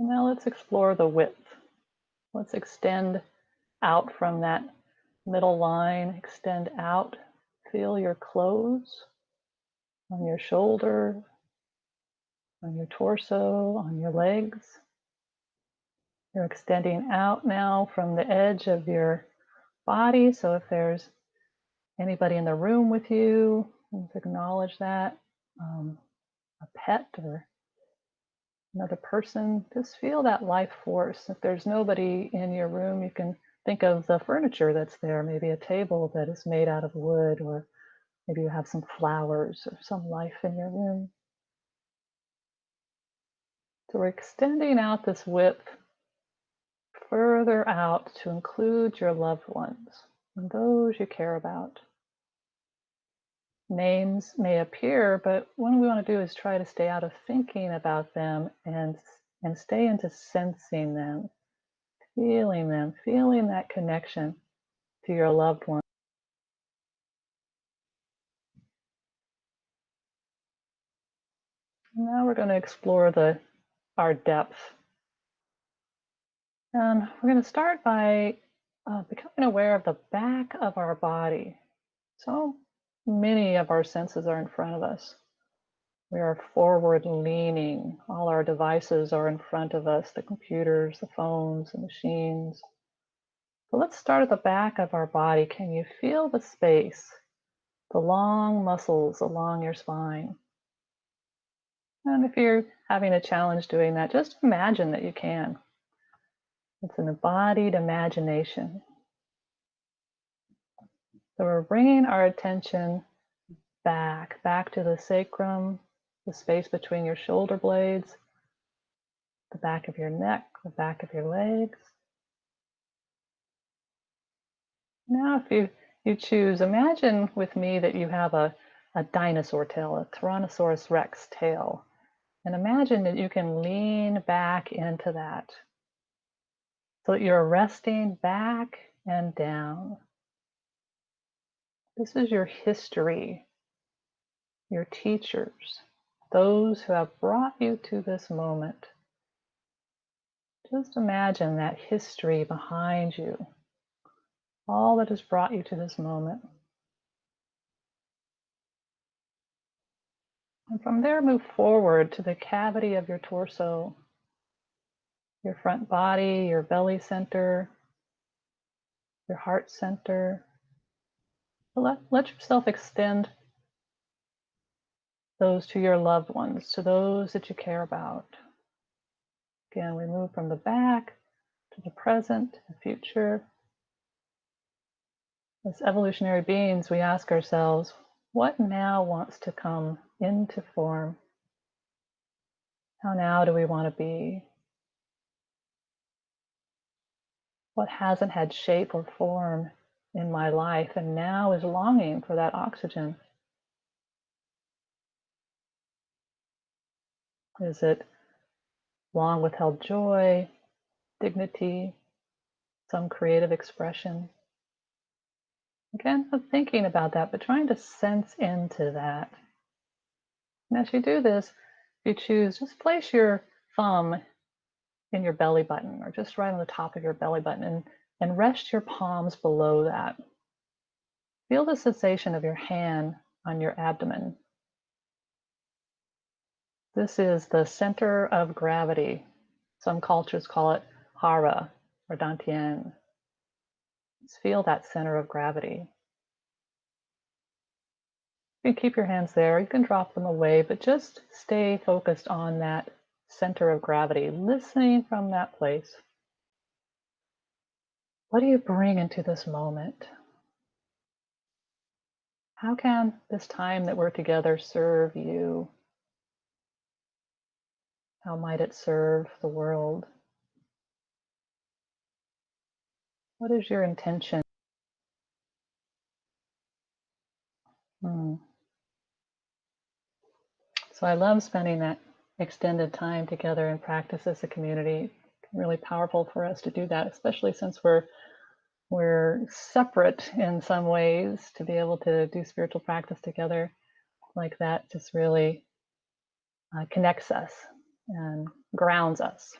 And now let's explore the width. Let's extend out from that middle line, extend out. Feel your clothes on your shoulder, on your torso, on your legs. You're extending out now from the edge of your body. So if there's anybody in the room with you, let's acknowledge that. A pet or another person, just feel that life force. If there's nobody in your room, you can think of the furniture that's there, maybe a table that is made out of wood, or maybe you have some flowers or some life in your room. So we're extending out this width further out to include your loved ones and those you care about. Names may appear, but what we want to do is try to stay out of thinking about them and stay into sensing them, feeling that connection to your loved one. Now we're going to explore our depth. And we're going to start by becoming aware of the back of our body. So many of our senses are in front of us. We are forward leaning. All our devices are in front of us, the computers, the phones, the machines. So let's start at the back of our body. Can you feel the space, the long muscles along your spine? And if you're having a challenge doing that, just imagine that you can. It's an embodied imagination. So we're bringing our attention back to the sacrum, the space between your shoulder blades, the back of your neck, the back of your legs. Now, if you choose, imagine with me that you have a dinosaur tail, a Tyrannosaurus Rex tail. And imagine that you can lean back into that so that you're resting back and down. This is your history, your teachers, those who have brought you to this moment. Just imagine that history behind you, all that has brought you to this moment. And from there, move forward to the cavity of your torso, your front body, your belly center, your heart center. Let yourself extend those to your loved ones, to those that you care about. Again, we move from the back to the present, the future. As evolutionary beings, we ask ourselves, what now wants to come into form? How now do we want to be? What hasn't had shape or form in my life and now is longing for that oxygen? Is it long withheld joy, dignity, some creative expression? Again, not thinking about that, but trying to sense into that. And as you do this, if you choose, just place your thumb in your belly button or just right on the top of your belly button and rest your palms below that. Feel the sensation of your hand on your abdomen. This is the center of gravity. Some cultures call it hara or dantian. Just feel that center of gravity. You can keep your hands there, you can drop them away, but just stay focused on that center of gravity, listening from that place. What do you bring into this moment? How can this time that we're together serve you? How might it serve the world? What is your intention? So I love spending that extended time together in practice as a community. Really powerful for us to do that, especially since we're separate in some ways. To be able to do spiritual practice together like that just really connects us and grounds us.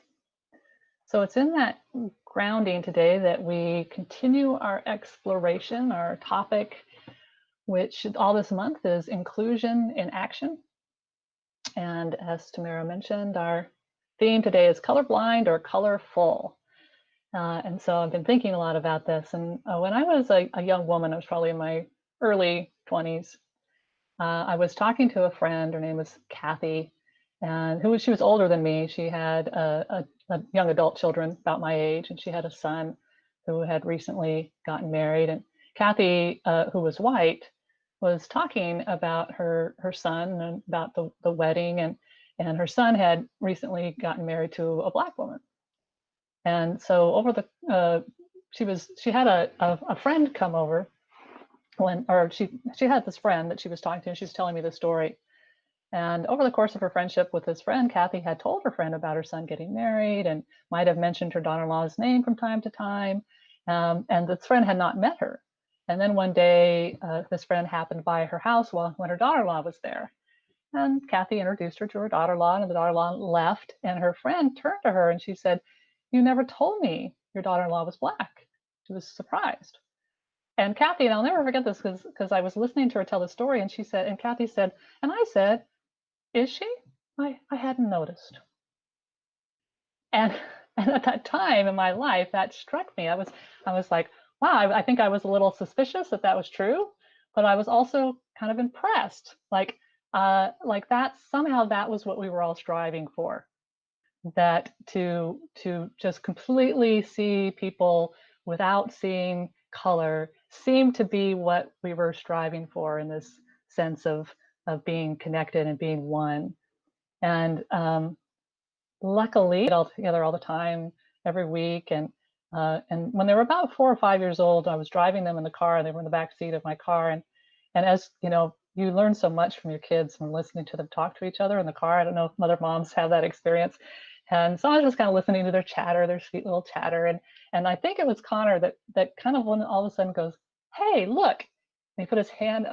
So it's in that grounding today that we continue our exploration, our topic, which all this month is inclusion in action. And as Tamara mentioned, our theme today is colorblind or colorful. And so I've been thinking a lot about this. And when I was a young woman, I was probably in my early 20s, I was talking to a friend. Her name was Kathy, and she was older than me. She had a young adult children about my age, and she had a son who had recently gotten married. And Kathy, who was white, was talking about her son and about the wedding, and her son had recently gotten married to a black woman. And so over the she had a friend come over she had this friend that she was talking to, and she was telling me the story. And over the course of her friendship with this friend, Kathy had told her friend about her son getting married and might have mentioned her daughter-in-law's name from time to time. And this friend had not met her. And then one day, this friend happened by her house when her daughter-in-law was there. And Kathy introduced her to her daughter-in-law, and the daughter-in-law left. And her friend turned to her and she said, "You never told me your daughter-in-law was black." She was surprised. And Kathy, and I'll never forget this because I was listening to her tell the story, and Kathy said, and I said, "Is she? I hadn't noticed." And and at that time in my life, that struck me. I was like, wow, I think I was a little suspicious that was true, but I was also kind of impressed, like that somehow that was what we were all striving for, that to just completely see people without seeing color seemed to be what we were striving for, in this sense of being connected and being one. And luckily, all together all the time, every week. And when they were about 4 or 5 years old, I was driving them in the car, and they were in the back seat of my car. And as you know, you learn so much from your kids from listening to them talk to each other in the car. I don't know if other moms have that experience. And so I was just kind of listening to their chatter, their sweet little chatter. And I think it was Connor that kind of, when all of a sudden goes, "Hey, look." And he put his arm